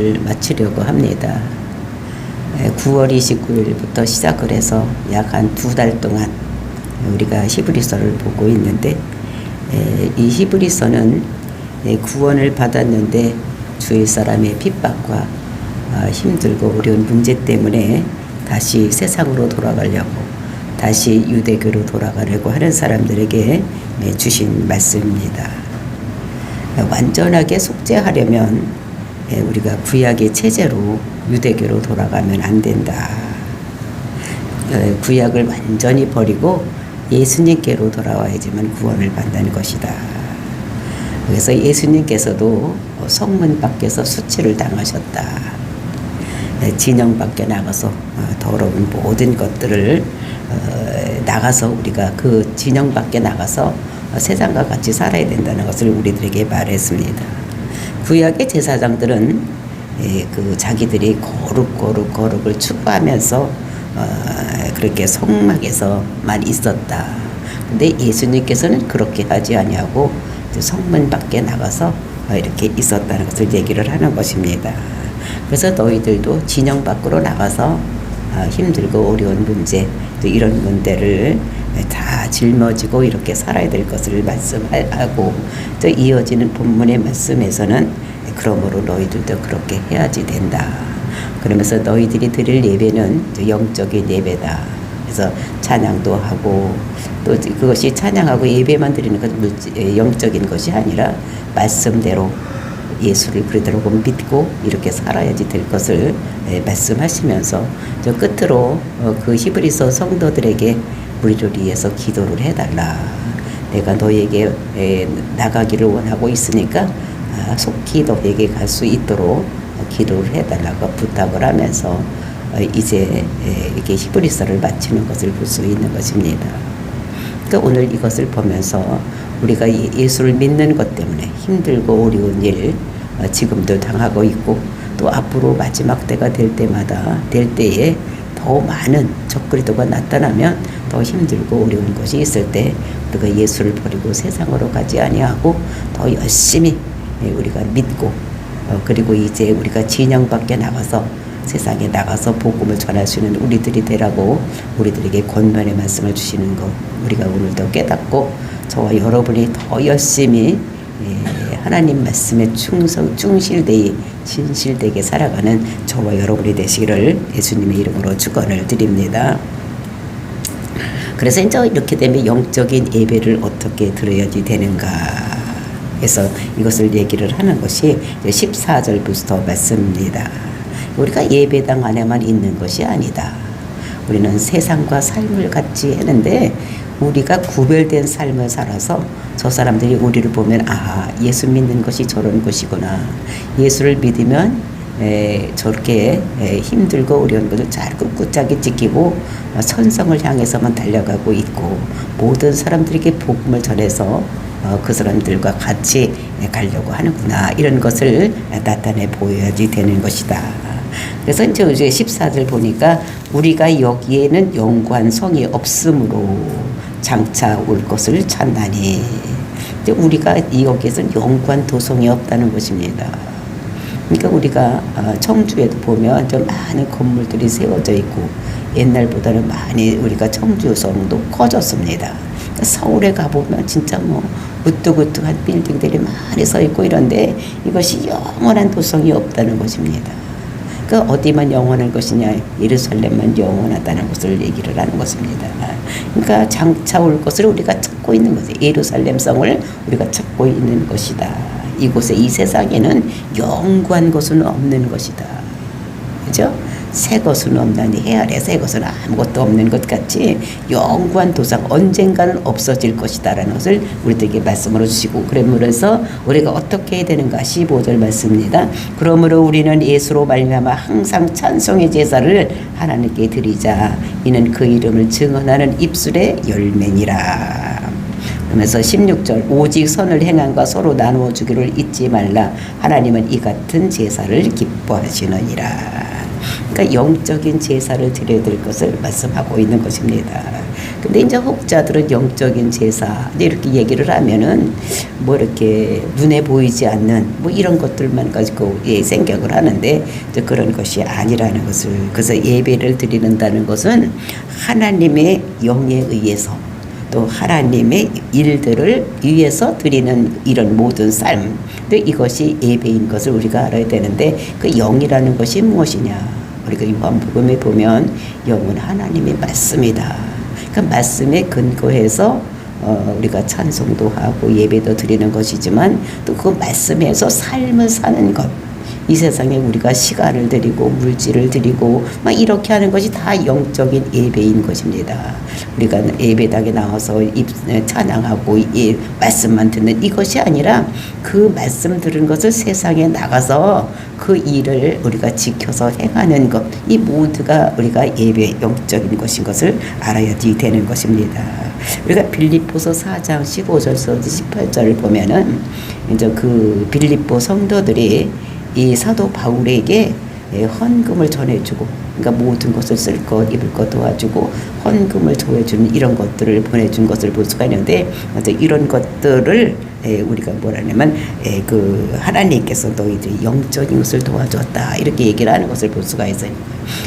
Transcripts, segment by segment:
마치려고 합니다. 9월 29일부터 시작을 해서 약 한 2달 동안 우리가 히브리서를 보고 있는데, 이 히브리서는 구원을 받았는데 주위 사람의 핍박과 힘들고 어려운 문제 때문에 다시 세상으로 돌아가려고, 다시 유대교로 돌아가려고 하는 사람들에게 주신 말씀입니다. 완전하게 속죄하려면 우리가 구약의 체제로 유대교로 돌아가면 안 된다. 구약을 완전히 버리고 예수님께로 돌아와야지만 구원을 받는 것이다. 그래서 예수님께서도 성문 밖에서 수치를 당하셨다. 진영 밖에 나가서 더러운 모든 것들을 나가서 우리가 그 진영 밖에 나가서 세상과 같이 살아야 된다는 것을 우리들에게 말했습니다. 구약의 제사장들은 그 자기들이 거룩을 추구하면서 그렇게 성막에서만 있었다. 근데 예수님께서는 그렇게 하지 아니하고 성문 밖에 나가서 이렇게 있었다는 것을 얘기를 하는 것입니다. 그래서 너희들도 진영 밖으로 나가서 힘들고 어려운 문제, 또 이런 문제를 다 짊어지고 이렇게 살아야 될 것을 말씀하고, 또 이어지는 본문의 말씀에서는 그러므로 너희들도 그렇게 해야지 된다. 그러면서 너희들이 드릴 예배는 영적인 예배다. 그래서 찬양도 하고, 또 그것이 찬양하고 예배만 드리는 것은 영적인 것이 아니라 말씀대로 예수를 그대로 믿고 이렇게 살아야지 될 것을 말씀하시면서, 저 끝으로 그 히브리서 성도들에게 우리를 위해서 기도를 해달라. 내가 너에게 나가기를 원하고 있으니까 속히 너에게 갈 수 있도록 기도를 해달라고 부탁을 하면서 이제 이렇게 히브리서를 마치는 것을 볼 수 있는 것입니다. 그러니까 오늘 이것을 보면서 우리가 예수를 믿는 것 때문에 힘들고 어려운 일 지금도 당하고 있고, 또 앞으로 마지막 때가 될 때에 더 많은 적그리스도가 나타나면 더 힘들고 어려운 것이 있을 때 우리가 예수를 버리고 세상으로 가지 아니하고 더 열심히 우리가 믿고, 그리고 이제 우리가 진영 밖에 나가서 세상에 나가서 복음을 전할 수 있는 우리들이 되라고 우리들에게 권면의 말씀을 주시는 것, 우리가 오늘도 깨닫고 저와 여러분이 더 열심히 하나님 말씀에 진실되게 살아가는 저와 여러분이 되시기를 예수님의 이름으로 축원을 드립니다. 그래서 이제 이렇게 되면 영적인 예배를 어떻게 드려야지 되는가 해서 이것을 얘기를 하는 것이 14절부터 말씀입니다. 우리가 예배당 안에만 있는 것이 아니다. 우리는 세상과 삶을 같이 했는데 우리가 구별된 삶을 살아서 저 사람들이 우리를 보면 예수 믿는 것이 저런 것이구나. 예수를 믿으면 저렇게 힘들고 어려운 것을 잘 꿋꿋하게 지키고 천성을 향해서만 달려가고 있고, 모든 사람들에게 복음을 전해서 그 사람들과 같이 가려고 하는구나. 이런 것을 나타내 보여야지 되는 것이다. 그래서 이제 14절 보니까 우리가 여기에는 영구한 성이 없으므로 장차 올 것을 찾나니, 우리가 여기에서는 영구한 도성이 없다는 것입니다. 그러니까 우리가 청주에도 보면 좀 많은 건물들이 세워져 있고 옛날보다는 많이 우리가 청주성도 커졌습니다. 그러니까 서울에 가보면 진짜 우뚝우뚝한 빌딩들이 많이 서 있고 이런데 이것이 영원한 도성이 없다는 것입니다. 그 어디만 영원한 것이냐, 예루살렘만 영원하다는 것을 얘기를 하는 것입니다. 그러니까 장차 올 것을 우리가 찾고 있는 거지. 예루살렘 성을 우리가 찾고 있는 것이다. 이곳에, 이 세상에는 영구한 것은 없는 것이다. 그죠? 새 것은 없나니 해 아래 새 것은 아무것도 없는 것 같이 영구한 도상, 언젠가는 없어질 것이다 라는 것을 우리들에게 말씀으로 주시고, 그러면서 우리가 어떻게 해야 되는가, 15절 말씀입니다. 그러므로 우리는 예수로 말미암아 항상 찬송의 제사를 하나님께 드리자. 이는 그 이름을 증언하는 입술의 열매니라. 그러면서 16절, 오직 선을 행함과 서로 나누어 주기를 잊지 말라. 하나님은 이 같은 제사를 기뻐하시느니라. 그러니까 영적인 제사를 드려야 될 것을 말씀하고 있는 것입니다. 근데 이제 혹자들은 영적인 제사 이렇게 얘기를 하면은 뭐 이렇게 눈에 보이지 않는 뭐 이런 것들만 가지고 생각을 하는데 이제 그런 것이 아니라는 것을, 그래서 예배를 드리는다는 것은 하나님의 영에 의해서 또 하나님의 일들을 위해서 드리는 이런 모든 삶, 또 이것이 예배인 것을 우리가 알아야 되는데, 그 영이라는 것이 무엇이냐? 우리가 요한복음에 보면 영은 하나님의 말씀이다. 그 말씀에 근거해서 우리가 찬송도 하고 예배도 드리는 것이지만, 또 그 말씀에서 삶을 사는 것, 이 세상에 우리가 시간을 드리고 물질을 드리고 막 이렇게 하는 것이 다 영적인 예배인 것입니다. 우리가 예배당에 나와서 찬양하고 이 말씀만 듣는 이것이 아니라 그 말씀 들은 것을 세상에 나가서 그 일을 우리가 지켜서 행하는 것, 이 모두가 우리가 예배 영적인 것인 것을 알아야 되는 것입니다. 우리가 빌립보서 4장 15절에서 18절을 보면은 이제 그 빌립보 성도들이 이 사도 바울에게 헌금을 전해주고, 그러니까 모든 것을 쓸 것, 입을 것 도와주고 헌금을 조해주는 이런 것들을 보내준 것을 볼 수가 있는데, 이런 것들을 우리가 뭐라냐면 그 하나님께서 너희들이 영적인 것을 도와줬다 이렇게 얘기를 하는 것을 볼 수가 있어요.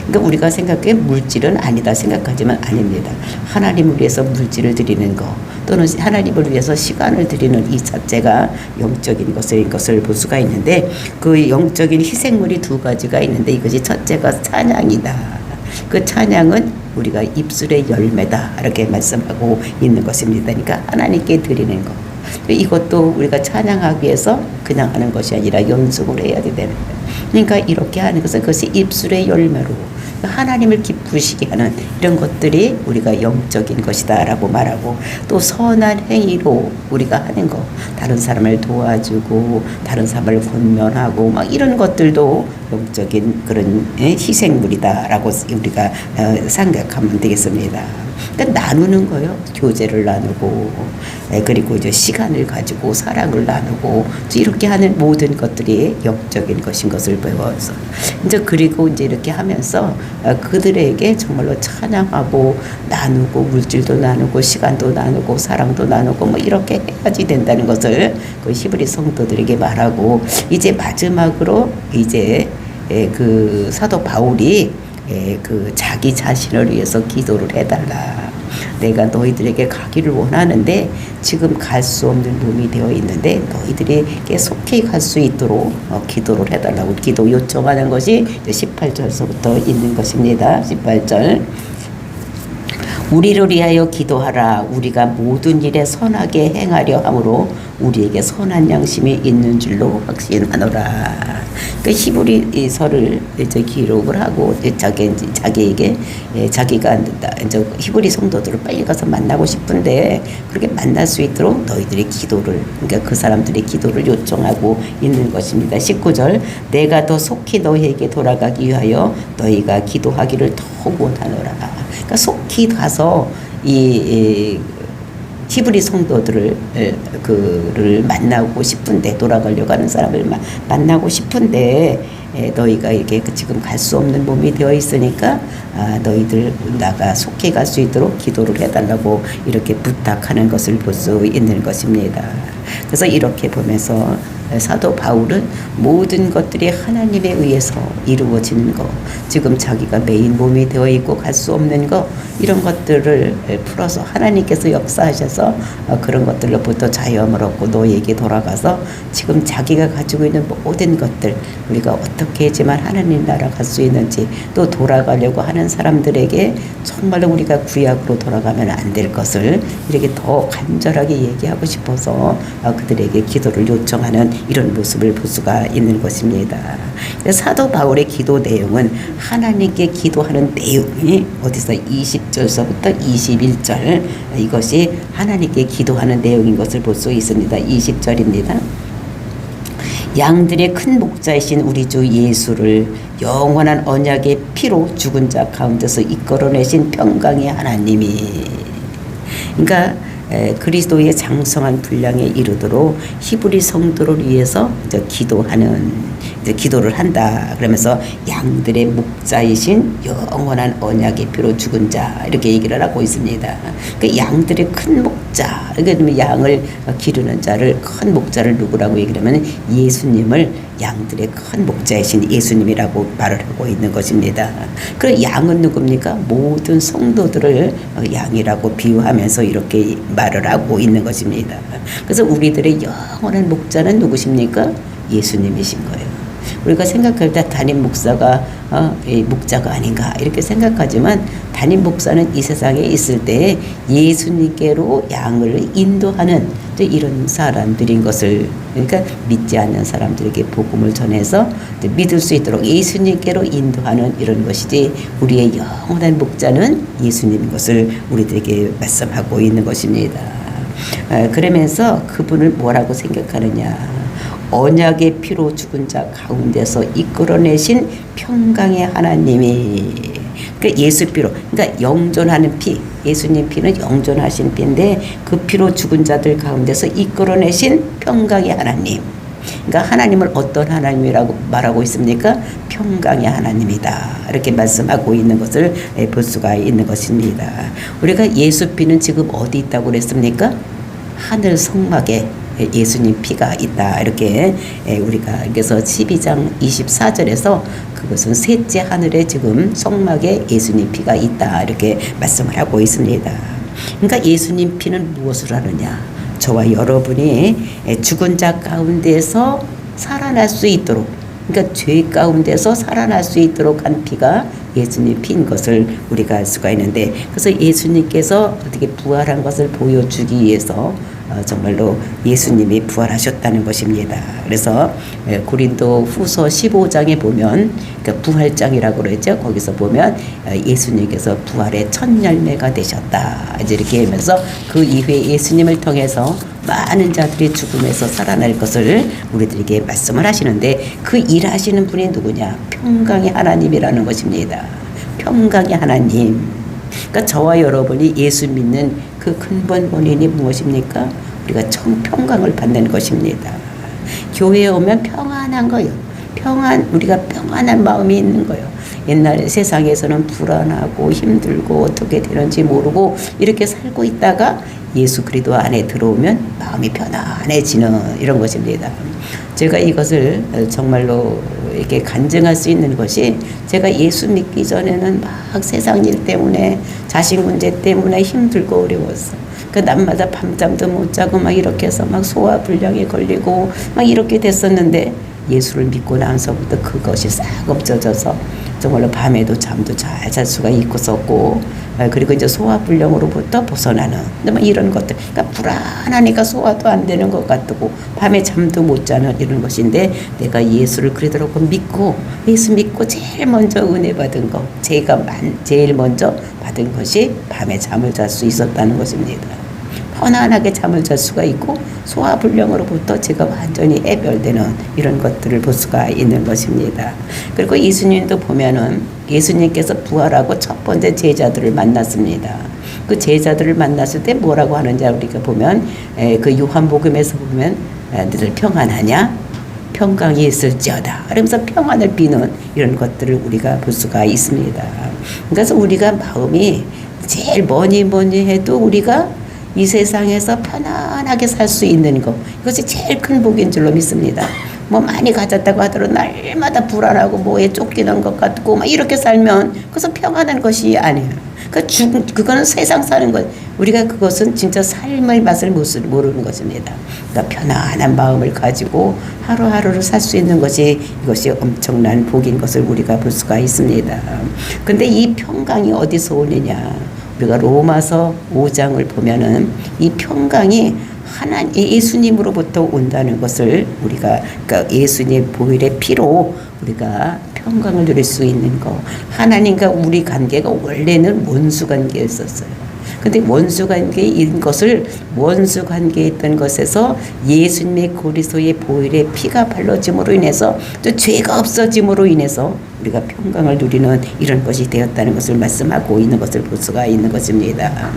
그러니까 우리가 생각해 물질은 아니다 생각하지만 아닙니다. 하나님을 위해서 물질을 드리는 것, 또는 하나님을 위해서 시간을 드리는 이 자체가 영적인 것을 볼 수가 있는데, 그 영적인 희생물이 두 가지가 있는데, 이것이 첫째가 찬양이다. 그 찬양은 우리가 입술의 열매다 이렇게 말씀하고 있는 것입니다. 그러니까 하나님께 드리는 것, 이것도 우리가 찬양하기 위해서 그냥 하는 것이 아니라 연습을 해야 되는 거예요. 그러니까 이렇게 하는 것은 그것이 입술의 열매로 하나님을 기쁘시게 하는 이런 것들이 우리가 영적인 것이다 라고 말하고, 또 선한 행위로 우리가 하는 것, 다른 사람을 도와주고 다른 사람을 권면하고 막 이런 것들도 영적인 그런 희생물이다 라고 우리가 생각하면 되겠습니다. 그러니까 나누는 거요. 교제를 나누고, 그리고 이제 시간을 가지고 사랑을 나누고, 이렇게 하는 모든 것들이 영적인 것인 것을 배워서 이제, 그리고 이제 이렇게 하면서 그들에게 정말로 찬양하고 나누고 물질도 나누고 시간도 나누고 사랑도 나누고 뭐 이렇게 해야지 된다는 것을 그 히브리 성도들에게 말하고, 이제 마지막으로 이제 그 사도 바울이 그 자기 자신을 위해서 기도를 해달라. 내가 너희들에게 가기를 원하는데 지금 갈 수 없는 몸이 되어 있는데 너희들에게 속히 갈 수 있도록 기도를 해달라고 기도 요청하는 것이 18절서부터 있는 것입니다. 18절. 우리를 위하여 기도하라. 우리가 모든 일에 선하게 행하려 함으로 우리에게 선한 양심이 있는 줄로 확신하노라. 그 히브리서를 이제 기록을 하고 자기에게 자기가 이제 히브리 성도들을 빨리 가서 만나고 싶은데 그렇게 만날 수 있도록 너희들의 기도를, 그러니까 그 사람들의 기도를 요청하고 있는 것입니다. 19절. 내가 더 속히 너희에게 돌아가기 위하여 너희가 기도하기를 더욱 원하노라. 그러니까 속히 가서 이 히브리 성도들을 그를 만나고 싶은데, 돌아가려고 하는 사람을 만나고 싶은데 너희가 이렇게 지금 갈 수 없는 몸이 되어 있으니까 너희들 나가 속히 갈 수 있도록 기도를 해달라고 이렇게 부탁하는 것을 볼 수 있는 것입니다. 그래서 이렇게 보면서 사도 바울은 모든 것들이 하나님에 의해서 이루어지는 것, 지금 자기가 메인 몸이 되어 있고 갈 수 없는 것, 이런 것들을 풀어서 하나님께서 역사하셔서 그런 것들로부터 자유함을 얻고 너에게 돌아가서 지금 자기가 가지고 있는 모든 것들, 우리가 어떻게 했지만 하나님 나라 갈 수 있는지, 또 돌아가려고 하는 사람들에게 정말로 우리가 구약으로 돌아가면 안 될 것을 이렇게 더 간절하게 얘기하고 싶어서 그들에게 기도를 요청하는 이런 모습을 볼 수가 있는 것입니다. 사도 바울의 기도 내용은 하나님께 기도하는 내용이 어디서 20절서부터 21절, 이것이 하나님께 기도하는 내용인 것을 볼 수 있습니다. 20절입니다. 양들의 큰 목자이신 우리 주 예수를 영원한 언약의 피로 죽은 자 가운데서 이끌어내신 평강의 하나님이, 그러니까 그리스도의 장성한 분량에 이르도록 히브리 성도를 위해서 기도하는, 이제 기도를 한다. 그러면서 양들의 목자이신 영원한 언약의 피로 죽은 자 이렇게 얘기를 하고 있습니다. 그 양들의 큰 목자, 그러니까 양을 기르는 자를 큰 목자를 누구라고 얘기를 하면 예수님을 양들의 큰 목자이신 예수님이라고 말을 하고 있는 것입니다. 그 양은 누굽니까? 모든 성도들을 양이라고 비유하면서 이렇게 말을 하고 있는 것입니다. 그래서 우리들의 영원한 목자는 누구십니까? 예수님이신 거예요. 우리가 생각할 때 담임 목사가 목자가 아닌가 이렇게 생각하지만 담임 목사는 이 세상에 있을 때 예수님께로 양을 인도하는 이런 사람들인 것을, 그러니까 믿지 않는 사람들에게 복음을 전해서 믿을 수 있도록 예수님께로 인도하는 이런 것이지, 우리의 영원한 목자는 예수님인 것을 우리들에게 말씀하고 있는 것입니다. 그러면서 그분을 뭐라고 생각하느냐? 언약의 피로 죽은 자 가운데서 이끌어내신 평강의 하나님이, 그러니까 예수 피로, 그러니까 영존하는 피, 예수님 피는 영존하신 피인데 그 피로 죽은 자들 가운데서 이끌어내신 평강의 하나님. 그러니까 하나님을 어떤 하나님이라고 말하고 있습니까? 평강의 하나님이다. 이렇게 말씀하고 있는 것을 볼 수가 있는 것입니다. 우리가 예수 피는 지금 어디 있다고 그랬습니까? 하늘 성막에 예수님 피가 있다. 이렇게 우리가 그래서 12장 24절에서 그것은 셋째 하늘에 지금 성막에 예수님 피가 있다. 이렇게 말씀을 하고 있습니다. 그러니까 예수님 피는 무엇을 하느냐? 저와 여러분이 죽은 자 가운데서 살아날 수 있도록, 그러니까 죄 가운데서 살아날 수 있도록 한 피가 예수님 피인 것을 우리가 알 수가 있는데, 그래서 예수님께서 어떻게 부활한 것을 보여주기 위해서 정말로 예수님이 부활하셨다는 것입니다. 그래서 고린도 후서 15장에 보면, 그러니까 부활장이라고 그랬죠. 거기서 보면 예수님께서 부활의 첫 열매가 되셨다. 이제 이렇게 하면서 그 이후에 예수님을 통해서 많은 자들이 죽음에서 살아날 것을 우리들에게 말씀을 하시는데, 그 일하시는 분이 누구냐? 평강의 하나님이라는 것입니다. 평강의 하나님. 그러니까 저와 여러분이 예수 믿는 그 근본 원인이 무엇입니까? 우리가 평강을 받는 것입니다. 교회에 오면 평안한 거요. 우리가 평안한 마음이 있는 거요. 옛날에 세상에서는 불안하고 힘들고 어떻게 되는지 모르고 이렇게 살고 있다가 예수 그리스도 안에 들어오면 마음이 편안해지는 이런 것입니다. 제가 이것을 정말로 이렇게 간증할 수 있는 것이, 제가 예수 믿기 전에는 막 세상 일 때문에, 자식 문제 때문에 힘들고 어려웠어. 그 낮마다 밤잠도 못 자고 막 이렇게 해서 막 소화불량에 걸리고 막 이렇게 됐었는데, 예수를 믿고 나서부터 그것이 싹 없어져서 정말로 밤에도 잠도 잘 잘 수가 있었고, 그리고 이제 소화불량으로부터 벗어나는 막 이런 것들, 그러니까 불안하니까 소화도 안 되는 것 같고 밤에 잠도 못 자는 이런 것인데, 내가 예수를 그리스도로 믿고 예수 믿고 제일 먼저 은혜 받은 거, 제일 먼저 받은 것이 밤에 잠을 잘 수 있었다는 것입니다. 편안하게 잠을 잘 수가 있고 소화불량으로부터 제가 완전히 해결되는 이런 것들을 볼 수가 있는 것입니다. 그리고 예수님도 보면은 예수님께서 부활하고 첫 번째 제자들을 만났습니다. 그 제자들을 만났을 때 뭐라고 하는지 우리가 보면, 그 요한복음에서 보면 너희들 평안하냐? 평강이 있을지어다. 그러면서 평안을 비는 이런 것들을 우리가 볼 수가 있습니다. 그래서 우리가 마음이 제일 뭐니 해도 우리가 이 세상에서 편안하게 살 수 있는 것, 이것이 제일 큰 복인 줄로 믿습니다. 뭐 많이 가졌다고 하더라도 날마다 불안하고 뭐에 쫓기는 것 같고 막 이렇게 살면 그것은 평안한 것이 아니에요. 그거는 세상 사는 것. 우리가 그것은 진짜 삶의 맛을 모르는 것입니다. 그러니까 편안한 마음을 가지고 하루하루를 살 수 있는 것이, 이것이 엄청난 복인 것을 우리가 볼 수가 있습니다. 근데 이 평강이 어디서 오느냐? 우리가 로마서 5장을 보면은 이 평강이 예수님으로부터 온다는 것을 우리가, 그러니까 예수님 보혈의 피로 우리가 평강을 누릴 수 있는 거. 하나님과 우리 관계가 원래는 원수 관계였었어요. 근데 원수 관계인 것을, 원수 관계에 있던 것에서 예수님의 그리스도의 보혈의 피가 발라짐으로 인해서, 또 죄가 없어짐으로 인해서 우리가 평강을 누리는 이런 것이 되었다는 것을 말씀하고 있는 것을 볼 수가 있는 것입니다.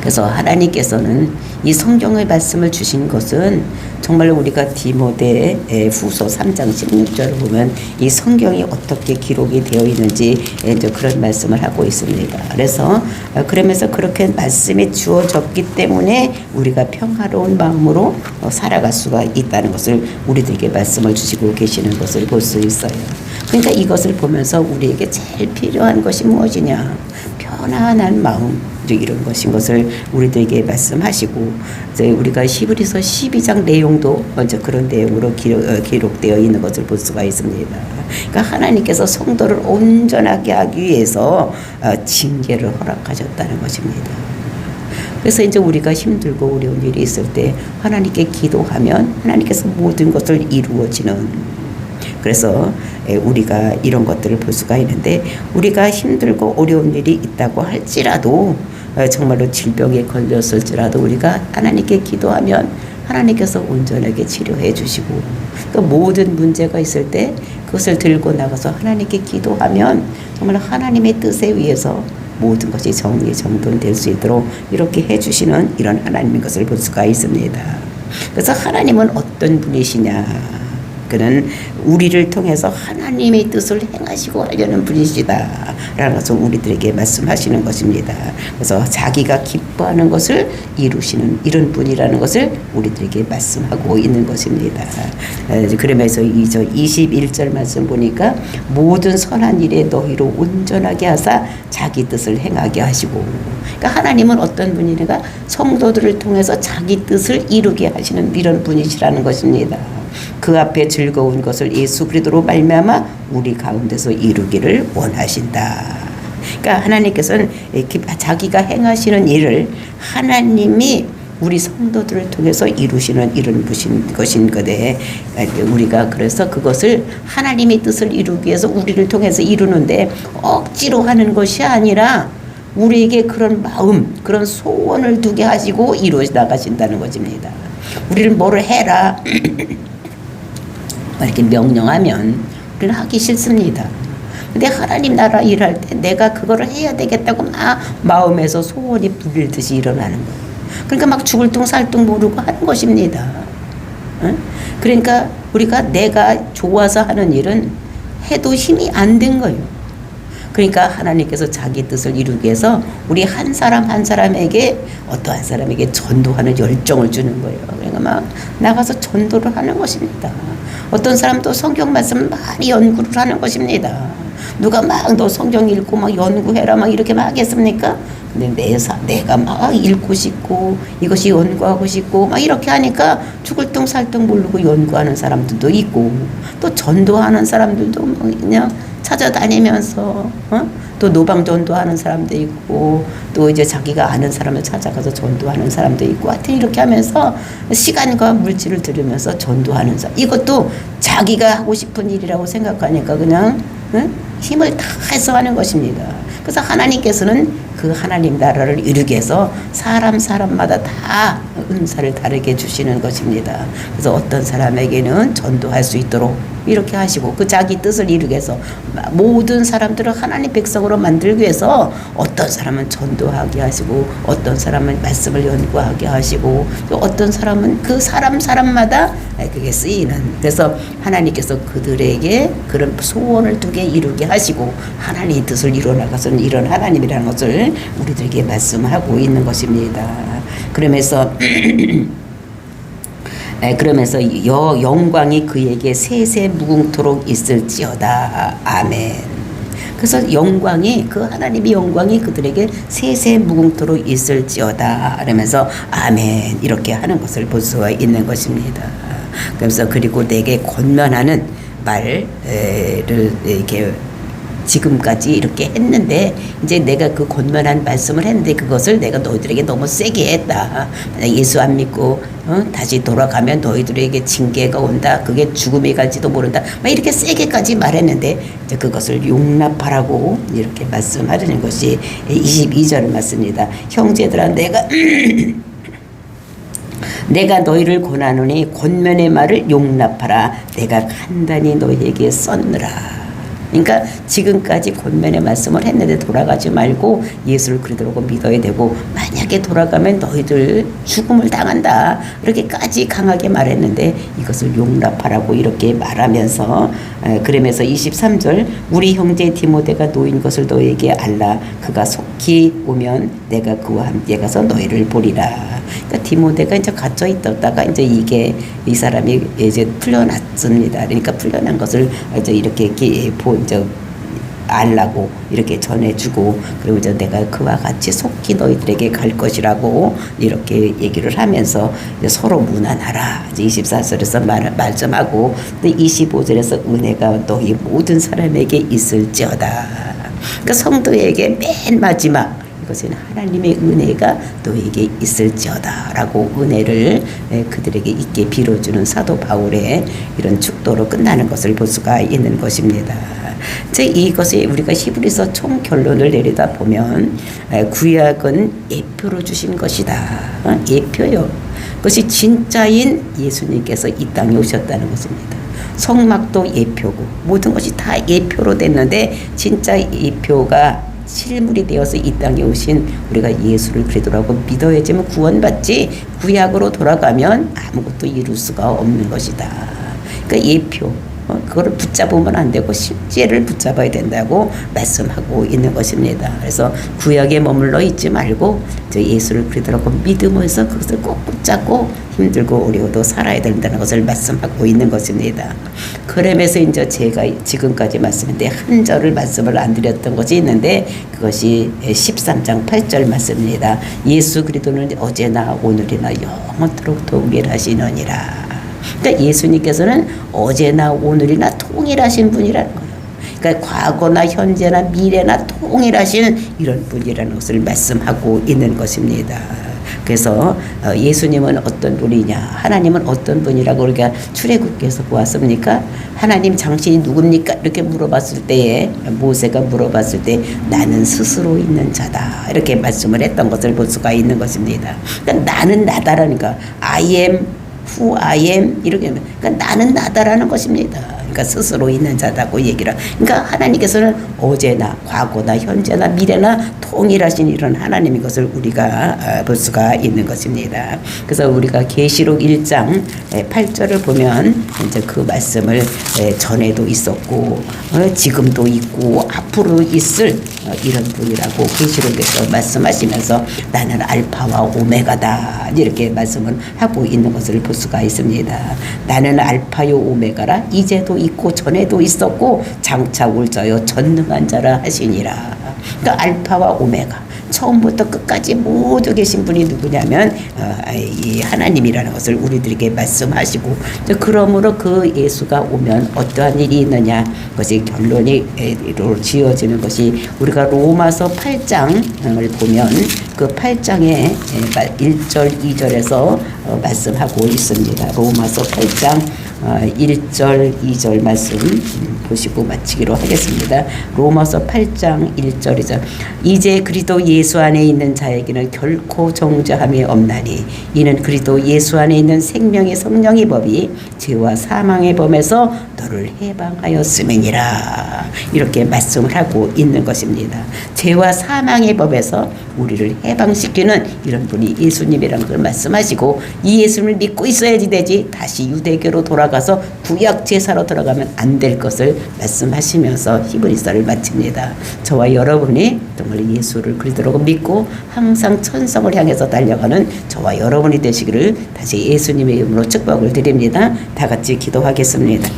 그래서 하나님께서는 이 성경의 말씀을 주신 것은 정말 우리가 디모데 후서 3장 16절을 보면 이 성경이 어떻게 기록이 되어 있는지 이제 그런 말씀을 하고 있습니다. 그래서 그러면서 그렇게 말씀이 주어졌기 때문에 우리가 평화로운 마음으로 살아갈 수가 있다는 것을 우리들에게 말씀을 주시고 계시는 것을 볼 수 있어요. 그러니까 이것을 보면서 우리에게 제일 필요한 것이 무엇이냐? 편안한 마음. 이런 것인 것을 우리들에게 말씀하시고, 이제 우리가 히브리서 12장 내용도 먼저 그런 내용으로 기록되어 있는 것을 볼 수가 있습니다. 그러니까 하나님께서 성도를 온전하게 하기 위해서 징계를 허락하셨다는 것입니다. 그래서 이제 우리가 힘들고 어려운 일이 있을 때 하나님께 기도하면 하나님께서 모든 것을 이루어지는, 그래서 우리가 이런 것들을 볼 수가 있는데, 우리가 힘들고 어려운 일이 있다고 할지라도 정말로 질병에 걸렸을지라도 우리가 하나님께 기도하면 하나님께서 온전하게 치료해 주시고, 그러니까 모든 문제가 있을 때 그것을 들고 나가서 하나님께 기도하면 정말 하나님의 뜻에 의해서 모든 것이 정리정돈될 수 있도록 이렇게 해주시는 이런 하나님인 것을 볼 수가 있습니다. 그래서 하나님은 어떤 분이시냐? 그는 우리를 통해서 하나님의 뜻을 행하시고 하려는 분이시다 라는 것을 우리들에게 말씀하시는 것입니다. 그래서 자기가 기뻐하는 것을 이루시는 이런 분이라는 것을 우리들에게 말씀하고 있는 것입니다. 그러면서 21절 말씀 보니까 모든 선한 일에 너희로 온전하게 하사 자기 뜻을 행하게 하시고, 그러니까 하나님은 어떤 분이니까 성도들을 통해서 자기 뜻을 이루게 하시는 이런 분이시라는 것입니다. 그 앞에 즐거운 것을 예수 그리스도로 말미암아 우리 가운데서 이루기를 원하신다. 그러니까 하나님께서는 자기가 행하시는 일을 하나님이 우리 성도들을 통해서 이루시는 이런 것인 거데, 우리가 그래서 그것을 하나님의 뜻을 이루기 위해서 우리를 통해서 이루는데 억지로 하는 것이 아니라 우리에게 그런 마음, 그런 소원을 두게 하시고 이루어 나가신다는 것입니다. 우리를 뭐를 해라 이렇게 명령하면 우리는 하기 싫습니다. 근데 하나님 나라 일할 때 내가 그거를 해야 되겠다고 막 마음에서 소원이 불릴듯이 일어나는 거예요. 그러니까 막 죽을 둥 살 둥 모르고 하는 것입니다. 그러니까 우리가 내가 좋아서 하는 일은 해도 힘이 안 된 거예요. 그러니까 하나님께서 자기 뜻을 이루기 위해서 우리 한 사람 한 사람에게 어떠한 사람에게 전도하는 열정을 주는 거예요. 그러니까 막 나가서 전도를 하는 것입니다. 어떤 사람도 성경 말씀을 많이 연구를 하는 것입니다. 누가 막 너 성경 읽고 막 연구해라 막 이렇게 막 하겠습니까? 근데 내가 막 읽고 싶고 이것이 연구하고 싶고 막 이렇게 하니까 죽을 둥 살 둥 모르고 연구하는 사람들도 있고, 또 전도하는 사람들도 뭐 그냥 찾아다니면서 또 노방 전도하는 사람도 있고, 또 이제 자기가 아는 사람을 찾아가서 전도하는 사람도 있고, 하여튼 이렇게 하면서 시간과 물질을 들이면서 전도하는 사람, 이것도 자기가 하고 싶은 일이라고 생각하니까 그냥 힘을 다해서 하는 것입니다. 그래서 하나님께서는 그 하나님 나라를 이루기 위해서 사람마다 다 은사를 다르게 주시는 것입니다. 그래서 어떤 사람에게는 전도할 수 있도록 이렇게 하시고, 그 자기 뜻을 이루기 위해서 모든 사람들을 하나님 백성으로 만들기 위해서 어떤 사람은 전도하게 하시고, 어떤 사람은 말씀을 연구하게 하시고, 또 어떤 사람은 그 사람마다 그게 쓰이는, 그래서 하나님께서 그들에게 그런 소원을 두게 이루게 하시고 하나님의 뜻을 이루어나가서는 이런 하나님이라는 것을 우리들에게 말씀하고 있는 것입니다. 그러면서 영광이 그에게 세세 무궁토록 있을지어다. 아멘. 그래서 영광이, 그 하나님의 영광이 그들에게 세세 무궁토록 있을지어다 그러면서 아멘 이렇게 하는 것을 볼 수가 있는 것입니다. 그래서 그리고 내게 권면하는 말을 이렇게 지금까지 이렇게 했는데, 이제 내가 그 권면한 말씀을 했는데 그것을 내가 너희들에게 너무 세게 했다. 예수 안 믿고 다시 돌아가면 너희들에게 징계가 온다. 그게 죽음이 갈지도 모른다. 막 이렇게 세게까지 말했는데 이제 그것을 용납하라고 이렇게 말씀하려는 것이 22절 맞습니다. 형제들아, 내가 너희를 권하노니 권면의 말을 용납하라. 내가 간단히 너희에게 썼느라. 그러니까 지금까지 권면의 말씀을 했는데 돌아가지 말고 예수를 그리스도라고 믿어야 되고, 만약에 돌아가면 너희들 죽음을 당한다 이렇게까지 강하게 말했는데 이것을 용납하라고 이렇게 말하면서, 그러면서 23절 우리 형제 디모데가 놓인 것을 너희에게 알라. 그가 속히 오면 내가 그와 함께 가서 너희를 보리라. 그러니까 디모데가 이제 갇혀 있다가 이제 이게 이 사람이 이제 풀려났습니다. 그러니까 풀려난 것을 이제 이렇게 이제 알라고 이렇게 전해주고, 그리고 이제 내가 그와 같이 속히 너희들에게 갈 것이라고 이렇게 얘기를 하면서 이제 서로 무난하라. 이제 24절에서 말씀하고, 25절에서 은혜가 너희 모든 사람에게 있을지어다. 그러니까 성도에게 맨 마지막 이것은 하나님의 은혜가 너에게 있을지어다 라고 은혜를 그들에게 있게 빌어주는 사도 바울의 이런 축도로 끝나는 것을 볼 수가 있는 것입니다. 이것이 우리가 히브리서 총 결론을 내리다 보면, 구약은 예표로 주신 것이다. 예표요. 그것이 진짜인 예수님께서 이 땅에 오셨다는 것입니다. 성막도 예표고 모든 것이 다 예표로 됐는데, 진짜 예표가 실물이 되어서 이 땅에 오신 우리가 예수를 그리스도라고 믿어야지만 구원받지, 구약으로 돌아가면 아무것도 이룰 수가 없는 것이다. 그러니까 예표, 그거를 붙잡으면 안 되고 실제를 붙잡아야 된다고 말씀하고 있는 것입니다. 그래서 구약에 머물러 있지 말고 예수를 그리스도라고 믿으면서 그것을 꼭 붙잡고 힘들고 어려워도 살아야 된다는 것을 말씀하고 있는 것입니다. 그러면서 이제 제가 지금까지 말씀인데 한 절을 말씀을 안 드렸던 것이 있는데, 그것이 13장 8절 말씀입니다. 예수 그리스도는 어제나 오늘이나 영원토록 동일하시느니라. 그러니까 예수님께서는 어제나 오늘이나 동일하신 분이라는 거예요. 그러니까 과거나 현재나 미래나 동일하신 이런 분이라는 것을 말씀하고 있는 것입니다. 그래서 예수님은 어떤 분이냐, 하나님은 어떤 분이라고 우리가 출애굽기에서 보았습니까? 하나님 당신이 누굽니까? 이렇게 물어봤을 때에, 모세가 물어봤을 때 나는 스스로 있는 자다 이렇게 말씀을 했던 것을 볼 수가 있는 것입니다. 그러니까 나는 나다라니까, I am who I am 이렇게, 그러니까 나는 나다라는 것입니다. 그러니까 스스로 있는 자다고 얘기를. 그러니까 하나님께서는 어제나 과거나 현재나 미래나 통일하신 이런 하나님인 것을 우리가 볼 수가 있는 것입니다. 그래서 우리가 계시록 1장 8절을 보면 이제 그 말씀을 전에도 있었고 지금도 있고 앞으로 있을 이런 분이라고 계시록에서 말씀하시면서 나는 알파와 오메가다 이렇게 말씀을 하고 있는 것을 볼 수가 있습니다. 나는 알파요 오메가라, 이제도 있고 전에도 있었고 장차 올 자요 전능한 자라 하시니라. 그러니까 알파와 오메가, 처음부터 끝까지 모두 계신 분이 누구냐면 이 하나님이라는 것을 우리들에게 말씀하시고, 그러므로 그 예수가 오면 어떠한 일이 있느냐, 그것이 결론으로 지어지는 것이 우리가 로마서 8장을 보면 그 8장의 1절 2절에서 말씀하고 있습니다. 로마서 8장 1절 2절 말씀 보시고 마치기로 하겠습니다. 로마서 8장 1절 2절 이제 그리스도 예수 안에 있는 자에게는 결코 정죄함이 없나니 이는 그리스도 예수 안에 있는 생명의 성령의 법이 죄와 사망의 범에서 너를 해방하였음이니라. 이렇게 말씀을 하고 있는 것입니다. 죄와 사망의 법에서 우리를 해방시키는 이런 분이 예수님이라는 걸 말씀하시고, 이 예수님을 믿고 있어야지 되지 다시 유대교로 돌아가서 구약 제사로 들어가면 안 될 것을 말씀하시면서 히브리서를 마칩니다. 저와 여러분이 정말 예수를 그리스도로 믿고 항상 천성을 향해서 달려가는 저와 여러분이 되시기를 다시 예수님의 이름으로 축복을 드립니다. 다 같이 기도하겠습니다.